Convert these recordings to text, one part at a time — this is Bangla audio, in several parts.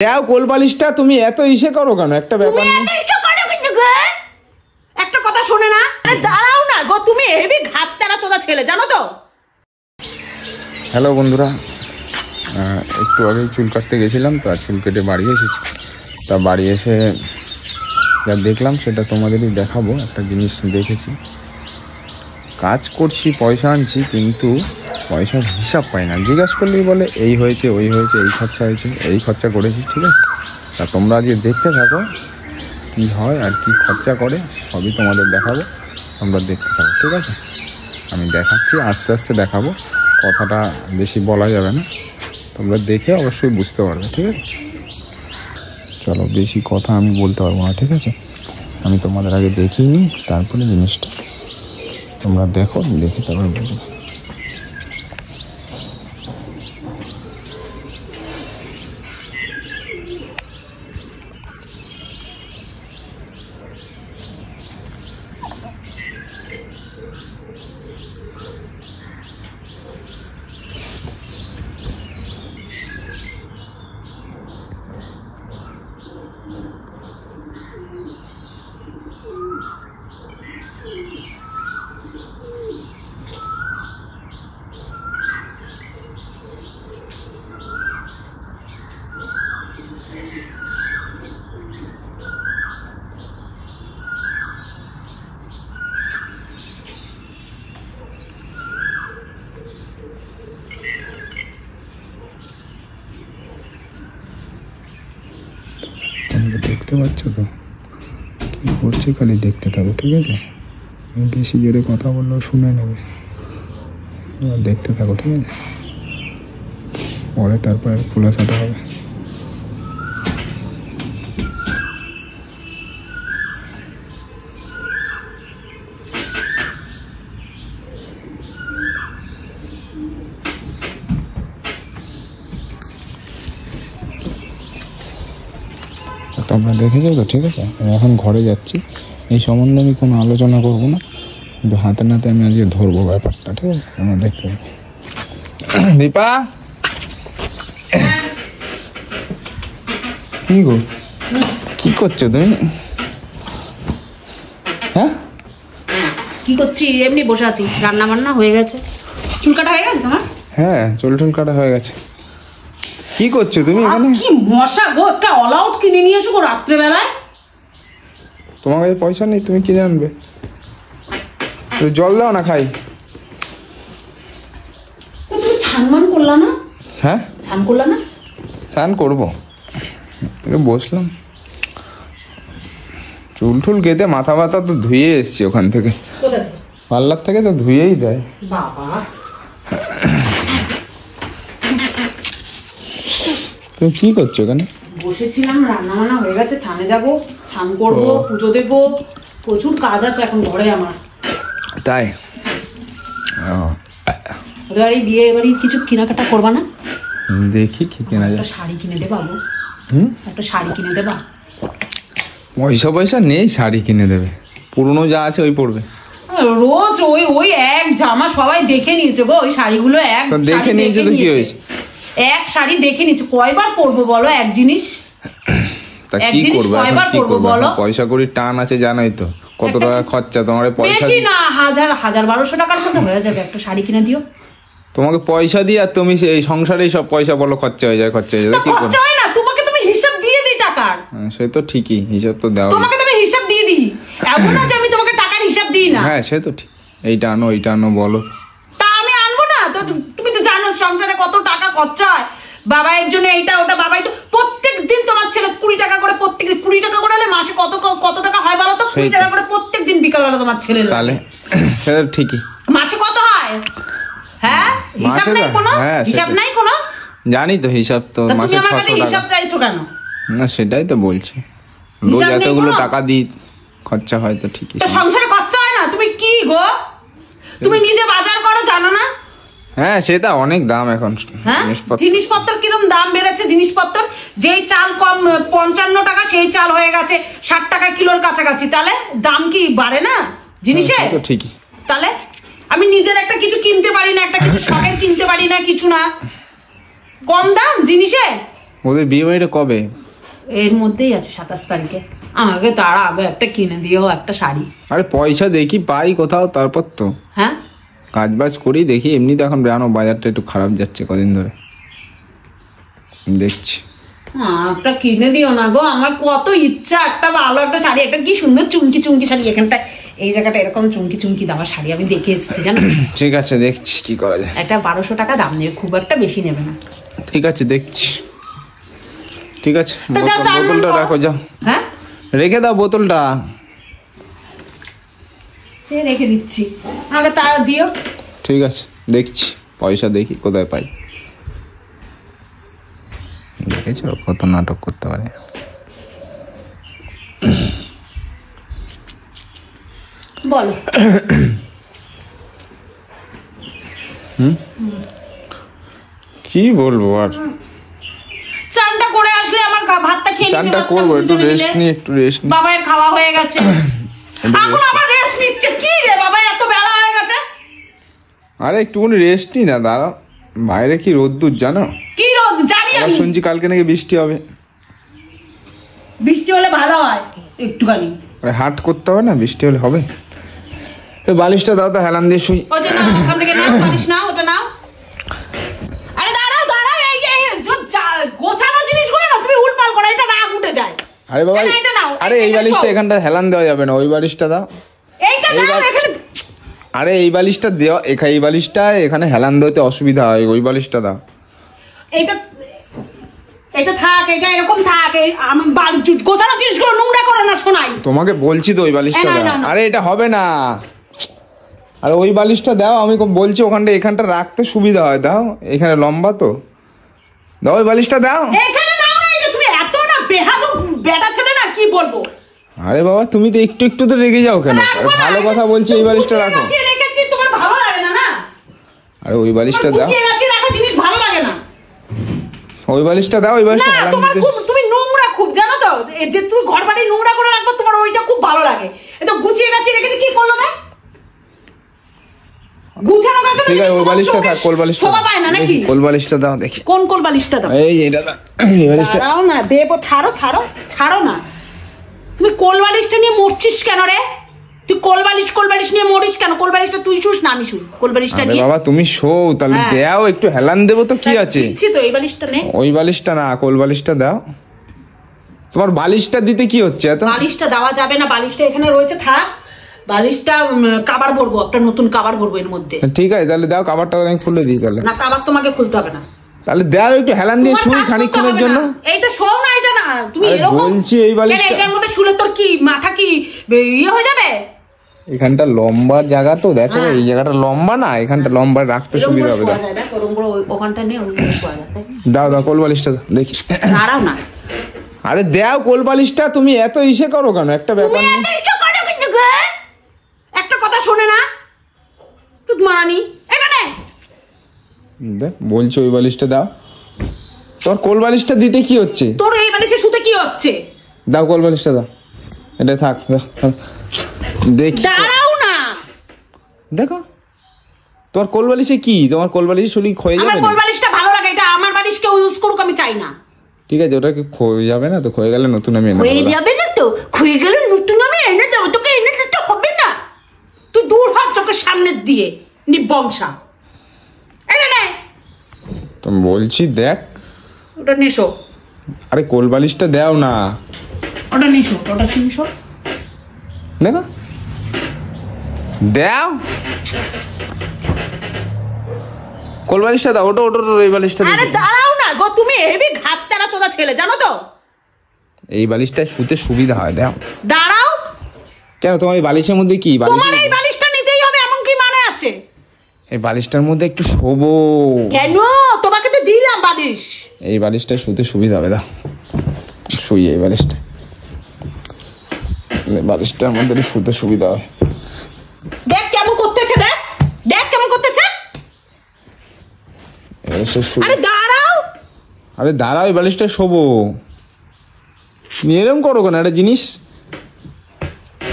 দাও কোলবালিশটা। তুমি এত ইসে করো কেন? একটা ব্যাপার নেই। একটা কথা শোনে না, দাঁড়াও না গো, তুমি হেভি ঘাটতারা চোদা ছেলে, জানো তো। হ্যালো বন্ধুরা, একটু আগে চুল কাটতে গেছিলাম তো, আর চুল কেটে বাড়ি এসেছি। তা বাড়ি এসে যা দেখলাম সেটা তোমাদেরই দেখাবো। একটা জিনিস দেখেছি, কাজ করছি, পয়সা আনছি, কিন্তু পয়সার হিসাব পাই না। জিজ্ঞাসা করলেই বলে এই হয়েছে, ওই হয়েছে, এই খরচা হয়েছে, এই খরচা করেছি। ঠিক আছে, তা তোমরা আজকে দেখতে থাকো কি হয় আর কি খরচা করে, সবই তোমাদের দেখাবো। তোমরা দেখতে থাকো, ঠিক আছে? আমি দেখাচ্ছি, আস্তে আস্তে দেখাবো, কথাটা বেশি বলা যাবে না। তোমরা দেখে অবশ্যই বুঝতে পারবে, ঠিক আছে? চলো, বেশি কথা আমি বলতে পারবো না, ঠিক আছে? আমি তোমাদের আগে দেখিয়ে নিই, তারপরে জিনিসটা তোমরা দেখো, দেখে তারপরে বুঝবে। দেখতে পাচ্ছ তো কি করছে? খালি দেখতে থাকো, ঠিক আছে? বেশি জোরে কথা বললেও শুনে নেবে। দেখতে থাকো, ঠিক আছে? পরে তারপরে খোলাসাটা হবে। তোমরা দেখেছো তো, ঠিক আছে? আমি এখন ঘরে যাচ্ছি, এই সম্বন্ধে আমি কোনো আলোচনা করবো না, কিন্তু হাতে নাতে আমি আজকে ধরবো ব্যাপারটা, ঠিক আছে? তোমরা দেখতে পাবো। দীপা, কি গো, কি করছো তুমি? হ্যাঁ, কি করছি? এমনি বসে আছি, রান্না বান্না হয়ে গেছে। চুল কাটা হয়ে গেছে তোমার? হ্যাঁ, চুল টুল কাটা হয়ে গেছে। কি করছো তুমি এখানে? কি মশা গো, একটা অল আউট কিনে নিয়ে এসো গো রাত্রে বেলায়। তোমার কাছে পয়সা নেই, তুমি কিনে আনবে। জল দাও না, খাই। তুমি ছানমান করলা না? হ্যাঁ, ছান করলা না? স্নান করবো, বসলাম। চুল টুল কেটে মাথা ব্যথা তো ধুয়ে এসছি ওখান থেকে, পার্লার থেকে তো ধুয়েই দেয়। বাবা, তুমি কি করছো এখানে? বসেছিলাম, রান্না বান্না হয়ে গেছে, ছানে যাবো, ছান করবো, পুজো দেবো, প্রচুর কাজ আছে এখন ঘরে আমার। তাই? এবারে বিয়ে বাড়ি কিছু কেনাকাটা করবা না? দেখি কি কেনা যায়। একটা শাড়ি কিনে দেবা গো। একটা শাড়ি কিনে দেবা? পয়সা নেই শাড়ি কিনে দেবে, পুরনো যা আছে ওই পরবে। রোজ ওই ওই এক জামা সবাই দেখে নিয়েছে গো, ওই শাড়িগুলো এক দেখে নিয়েছে তো কি হয়েছে? এক শাড়ি দেখে নিয়েছে, কয়বার পরবো বলো এক জিনিস? তা কি করবো, পয়সা করি টান আছে, জানোই তো কত টাকা খরচা। তোমার পয়সা বেশি না, 1000-1200 টাকার মধ্যে হয়ে যাবে, একটা শাড়ি কিনে দিও। তোমাকে পয়সা দিই আর তুমি এই সংসারেই সব পয়সা বলো খরচা হয়ে যায়, খরচা হয়ে যায়। কি খরচা হয় না, তোমাকে তুমি হিসাব দিয়ে দিই টাকার। সে তো ঠিকই, হিসাব তো দাও, তোমাকে তুমি হিসাব দিয়ে দিই, এমন না যে আমি তোমাকে টাকার হিসাব দিই না। হ্যাঁ, সে তো ঠিক, এইটা আনো ওইটা আনো বলো। তা আমি আনবো না তো? তুমি তো জানো সংসারে কত টাকা খরচা হয়, বাবার জন্য এইটা ওটা। বাবাই তো প্রত্যেক দিন তোমার ছেলে 20 টাকা করে, প্রত্যেক 20 টাকা করে হলে মাসে কত টাকা হয় বলো তো? 20 টাকা করে প্রত্যেক দিন বিকালবেলা তোমার ছেলে। তাহলে সেটা ঠিকই, মাসে কত হয়? হ্যাঁ, হিসাব নাই কোনো? হিসাব নাই কোনো? জানি তো হিসাব তো। মাসে 600 টাকা হিসাব চাইছো কেন? না, সেটাই তো বলছি, রোজ এতগুলো টাকা দিই, খরচা হয় তো ঠিকই। তো সংসারে খরচা হয় না? তুমি কি গো, তুমি নিজে বাজার করো, জানো না? হ্যাঁ, সেটা অনেক দাম এখন। হ্যাঁ, জিনিসপত্র কিরম দাম বেড়েছে। জিনিসপত্র, যেই চাল কম 55 টাকা, সেই চাল হয়ে গেছে 60 টাকা কিলোর কাছাকাছি। তাহলে দাম কি বাড়ে না জিনিসের? ঠিকই। তাহলে আমি নিজের একটা কিছু কিনতে পারি না, একটা কিছু শখের কিনতে পারি না, কিছু না, কম দাম জিনিসে। ওদের বিয়ে বাড়িটা কবে? এর মধ্যেই আছে 27 তারিখে। আমাকে তার আগে একটা কিনে দিও একটা শাড়ি। আরে পয়সা দেখি পাই কোথাও, তারপর তো হ্যাঁ কাজ বাজ করি দেখি। এমনি তো এখন জানো বাজারটা একটু খারাপ যাচ্ছে কদিন ধরে, দেখছি। একটা কিনে দিও না গো, আমার কত ইচ্ছা একটা ভালো একটা শাড়ি, একটা কি সুন্দর চুমকি চুমকি শাড়ি। এখানটা এই জায়গাটা এরকম চুমকি চুমকি দেওয়া শাড়ি আমি দেখে এসেছি জানো। ঠিক আছে দেখছি কি করা যায়। একটা 1200 টাকা দাম নেবে, খুব একটা বেশি নেবে না। ঠিক আছে দেখছি। ঠিক আছে তা যাও, চান বোতলটা রাখো, যাও। হ্যাঁ রেখে দাও বোতলটা। সে রেখে দিচ্ছি, আমাকে তার দিও। ঠিক আছে দেখছি, পয়সা দেখি কোথায় পাই। দেখেছো কত নাটক করতে পারে। বলো। কি বলবো আর, চানটা করে আসলে আমার ভাতটা খেয়ে নিতে চানটা পারতাম, করবো, একটু দুজনে রেস্ট মিলে। নিয়ে, একটু রেস্ট নিয়ে। বাবার খাওয়া হয়ে গেছে, এখন আবার রেস্ট নিচ্ছে। কি রে বাবা, এত বেলা হয়ে গেছে। আরে একটুখানি রেস্ট নি না, দাঁড়াও। বাইরে কি রোদ্দুর জানো? কি রোদ জানি আবার আমি। শুনছি কালকে নাকি বৃষ্টি হবে। বৃষ্টি হলে ভালো হয় একটুখানি। আরে হাট করতে হবে না, বৃষ্টি হলে হবে। এই বালিশটা দাও তো, হেলান দিয়ে শুই। ওটা নাও, ওখান থেকে নাও, পারিস নাও, ওটা নাও। আরে দাঁড়াও দাঁড়াও, এই যে গোছানো জিনিসগুলো না তুমি উল্পাল করো, এটা রাগ উঠে যায়। আরে বাবা, এটা নাও, আরে এই বালিশটা এখানটা হেলান দেওয়া যাবে না, ওই বালিশটা দাও। এইটা দাও এখানে। আরে এই বালিশটা দেওয়া, এই বালিশটা এখানে হেলান দেওয়াতে অসুবিধা হয়, ওই বালিশটা দাও। এটা এটা থাক, এটা এরকম থাক। আমি গোছানো জিনিসগুলো নোংরা করো না, শোনাই তোমাকে বলছি তো ওই বালিশটা দাও। আরে এটা হবে না, আরে ওই বালিশটা দাও। আমি বলছি ওখানটা এখানটা রাখতে সুবিধা হয়, দাও। এখানে লম্বা তো, দাও ওই বালিশটা দাও। এখানে নাও না, এটা তুমি এত না বেহাদু বেটা ছেলে না, কি বলবো। আরে বাবা তুমি তো একটু একটু তো রেগে যাও কেন? আরে ভালো কথা বলছি, এই বালিশটা রাখো। রেখেছি, তোমার ভালো লাগে না না? আরে ওই বালিশটা দাও। রাখা জিনিস ভালো লাগে না। ওই বালিশটা দাও, ওই বালিশটা হেলান তোমার দিতে। খুব তুমি নোংরা খুব জানো তো, যে তুমি ঘর বাড়ি নোংরা করে রাখবো, তোমার ওইটা খুব ভালো লাগে। এটা গুছিয়ে গাছিয়ে রেখেছি, কি করলো না? গুছানো গাছে ঠিক আছে ওই বালিশটা থাক, কোল বালিশটা শোভা পায় না নাকি? কোল বালিশটা দাও দেখি। কোন কোল বালিশটা দাও? এই এটা দাও, এই বালিশটা দাও না, দেবো। ছাড়ো ছাড়ো ছাড়ো না। তুমি কোল বালিশটা নিয়ে মরছিস কেন রে? তুই কোল বালিশ নিয়ে মরিস কেন? কোল বালিশটা তুই শুস না আমি শুই? কোল বালিশটা নিয়ে বাবা তুমি শো, তাহলে দাও একটু হেলান দেবো তো, কি আছে? দিচ্ছি তো, এই বালিশটা নে। ওই বালিশটা না, কোল বালিশটা দাও। তোমার বালিশটা দিতে কি হচ্ছে এত? বালিশটা দেওয়া যাবে না, বালিশটা এখানে রয়েছে, থাক। বালিশটা কাবার ভরবো, একটা নতুন কাবার ভরবো এর মধ্যে। ঠিক আছে তাহলে দাও, কাবারটা আমি খুলে দিই তাহলে। না, কাবার তোমাকে খুলতে হবে না। তাহলে দাও একটু হেলান দিয়ে শুই খানিকক্ষণের জন্য। এইটা শোও না, এটা না তুমি আরে এরকম বলছি এই বালিশটা এর মধ্যে শুলে তোর কি মাথা কি ইয়ে হয়ে যাবে? এখানটা লম্বা জায়গা তো দেখো, এই জায়গাটা লম্বা না, এখানটা লম্বা রাখতে সুবিধা হবে। ওখানটা নিয়ে শোয়া যায়। দাও দাও কোল বালিশটা দাও দেখি। দাঁড়াও না, আরে দাও কোল বালিশটা। তুমি এত ইসে করো কেন? একটা ব্যাপার নেই। একটা কথা শোনে না তুই মারানি। এখানে বলছি ওই বালিশটা দাও। তোর কোল বালিশটা দিতে কি হচ্ছে? তোর এই বালিশে শুতে কি হচ্ছে? দাও কোল বালিশটা দাও, এটা থাক। দেখি, দাঁড়াও না, দেখো তোমার কোল বালিশে কি? তোমার কোল বালিশে শুলি ক্ষয়ে যাবে? আমার কোল বালিশটা ভালো লাগে, এটা আমার বালিশ কেউ ইউজ করুক, আমি চাই না। ঠিক আছে ওটা কি ক্ষয়ে যাবে না তো? ক্ষয়ে গেলে নতুন আমি এনে ক্ষয়ে যাবে না তো? ক্ষয়ে গেলে নতুন আমি এনে দেবো, তোকে এনে দিতে হবে না। তুই দূর হ চোখের সামনে দিয়ে, নিবংসা। এখানে তো বলছি দেখ, ওটা নেশো। আরে কোল বালিশটা দাও না। ওটা নেশো, ওটা নেশো। দেখো দাও কোল বালিশটা দাও। ওটা ওটা এই বালিশটা আরে দাঁড়াও না গো, তুমি হেভি ঘাত তেরা চোদা ছেলে জানো তো। এই বালিশটায় শুতে সুবিধা হয়, দাও। দাঁড়াও, কেন তোমার এই বালিশের মধ্যে কি? তোমার এই বালিশটা নিতেই হবে এমন কি মানে আছে? এই বালিশটার মধ্যে একটু শোবো। কেন? তোমাকে তো দিলাম বালিশ। এই বালিশটা শুতে সুবিধা হবে, দাও শুই। এই বালিশটা, বালিশটার মধ্যে শুতে সুবিধা হয়। দেখ কেমন করতেছে, দেখ দেখ কেমন করতেছে। আরে দাঁড়াও, আরে দাঁড়াও, এই বালিশটা শোবো। এরকম করো কেন একটা জিনিস?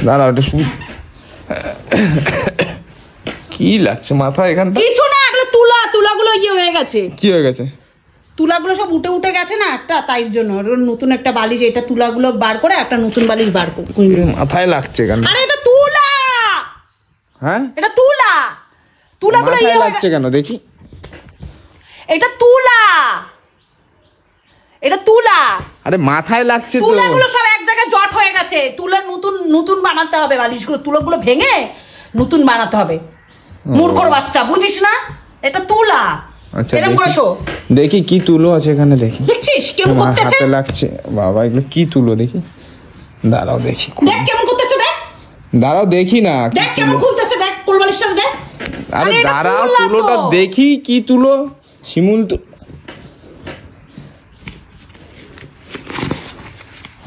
দাঁড়াও এটা শুই। কি লাগছে মাথা এখানটা? কিছু না, এগুলো তুলাগুলো ইয়ে হয়ে গেছে। কি হয়ে গেছে? তুলাগুলো সব উঠে উঠে গেছে না একটা, তাই জন্য নতুন একটা বালিশ, এটা তুলাগুলো বার করে একটা নতুন বালিশ বার করে। মাথায় লাগছে কেন? আরে এটা তুলা। হ্যাঁ এটা তুলা, তুলাগুলো মাথায় লাগছে কেন দেখি? এটা তুলা, এটা তুলা। আরে মাথায় লাগছে তো। তুলাগুলো সব এক জায়গায় জট হয়ে গেছে, তুলা নতুন নতুন বানাতে হবে, বালিশগুলো তুলাগুলো ভেঙে নতুন বানাতে হবে। মূর্খর বাচ্চা, বুঝিস না? এটা তুলা। আচ্ছা এরকম করে শো। দেখি কি তুলো আছে এখানে, দেখি। দেখছিস কেমন করতেছে? হাতে লাগছে বাবা, এগুলো কি তুলো দেখি। দাঁড়াও দেখি। দেখ কেমন করতেছে, দেখ। দাঁড়াও দেখি না। দেখ কেমন খুলতেছে, দেখ কোল বালিশটা দেখ। আরে দাঁড়াও, তুলোটা দেখি কি তুলো। শিমুল তো।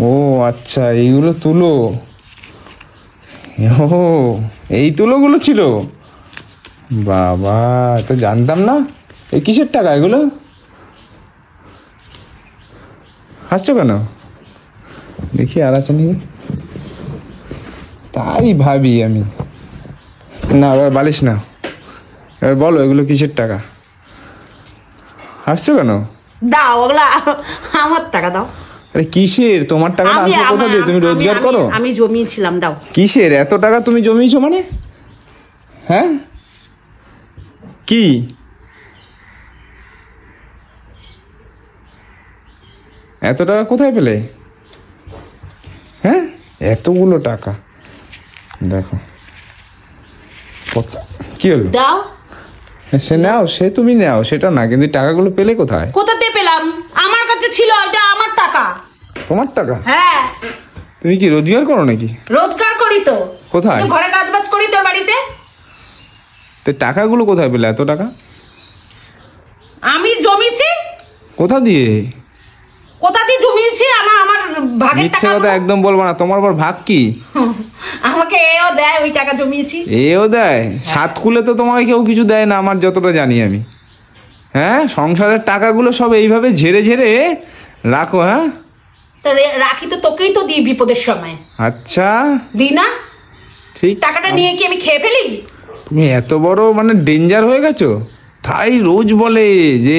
ও আচ্ছা, এইগুলো তুলো। ও এই তুলোগুলো ছিল। বাবা, তো জানতাম না। এই কিসের টাকা এগুলো? হাসছো কেন? দেখি আর আছে নাকি, তাই ভাবি আমি। না এবার বালিশ না, এবার বলো এগুলো কিসের টাকা? হাসছো কেন? দাও ওগুলা আমার টাকা দাও। আরে কিসের তোমার টাকা? না আসবে কোথা দিয়ে? তুমি রোজগার করো? আমি জমিয়েছিলাম, দাও। কিসের এত টাকা তুমি জমিয়েছো মানে? হ্যাঁ কি? এত টাকা কোথায় পেলে? হ্যাঁ এতগুলো টাকা, দেখো কি হলো? দাও। সে নাও, সে তুমি নাও, সেটা না, কিন্তু টাকাগুলো পেলে কোথায়? কোথাতে পেলাম? আমার কাছে ছিল, এটা আমার টাকা। তোমার টাকা? হ্যাঁ। তুমি কি রোজগার করো নাকি? রোজগার করি তো। কোথায়? ঘরে কাজ বাজ করি তোর বাড়িতে। তো টাকাগুলো কোথায় পেলে এত টাকা? আমি জমিয়েছি। কোথা দিয়ে? কোথা দিয়ে জমিয়েছি? আমার ভাগের মিথ্যে টাকা। কথা একদম বলবো না। তোমার আবার ভাগ কি? আমাকে এও দেয়, ওই টাকা জমিয়েছি। এও দেয়? সাত খুলে তো তোমাকে কেউ কিছু দেয় না, আমার যতটা জানি আমি। হ্যাঁ, সংসারের টাকাগুলো সব এইভাবে ঝেড়ে ঝেড়ে রাখো। হ্যাঁ, তো রাখি তো, তোকেই তো দিই বিপদের সময়। আচ্ছা দিই না? ঠিক। টাকাটা নিয়ে কি আমি খেয়ে ফেলি? তুমি এত বড় মানে ডেঞ্জার হয়ে গেছো। তাই রোজ বলে যে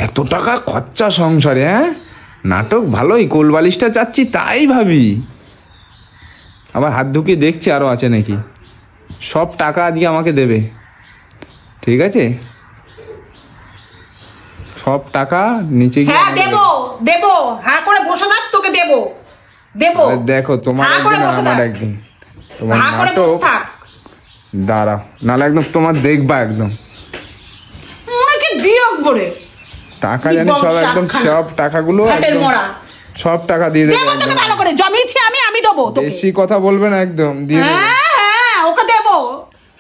এত টাকা খরচা সংসারে। হ্যাঁ, নাটক ভালোই, কোলবালিশটা চাচ্ছি তাই ভাবি। আবার হাত ঢুকিয়ে দেখছি আরো আছে নাকি। সব টাকা আজকে আমাকে দেবে, ঠিক আছে? সব টাকা নিচে গিয়ে হ্যাঁ দেবো, দেবো। হ্যাঁ করে বসে থাক, তোকে দেবো, দেবো। দেখো তোমার একদিন আর আমার একদিন। তোমার নাটক দাঁড়াও, নাহলে একদম তোমার দেখবা একদম মনে দিও করে টাকা জানি সব একদম, সব টাকাগুলো সব টাকা দিয়ে দেবো। তোকে ভালো করে জমিয়েছি আমি দেবো। বেশি কথা বলবে না, একদম দিয়ে দেবো। হ্যাঁ ওকে দেবো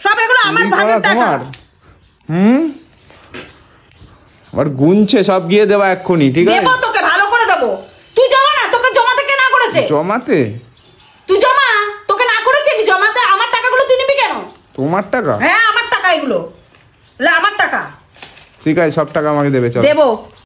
সব, এগুলো আমার ভাগের টাকা। তোমার আবার গুনছে, সব গিয়ে দেবা এক্ষুনি, ঠিক আছে? দেবো তোকে, ভালো করে দেবো। তুই জমা না, তোকে জমাতে কে না করেছে? জমাতে? তুই জমা, তোকে না করেছে আমি জমাতে। আমার টাকাগুলো তুই নিবি কেন? তোমার টাকা? হ্যাঁ আমার টাকা এগুলো, আমার টাকা। ঠিক আছে, সব টাকা আমাকে দেবে, চল। দেবো।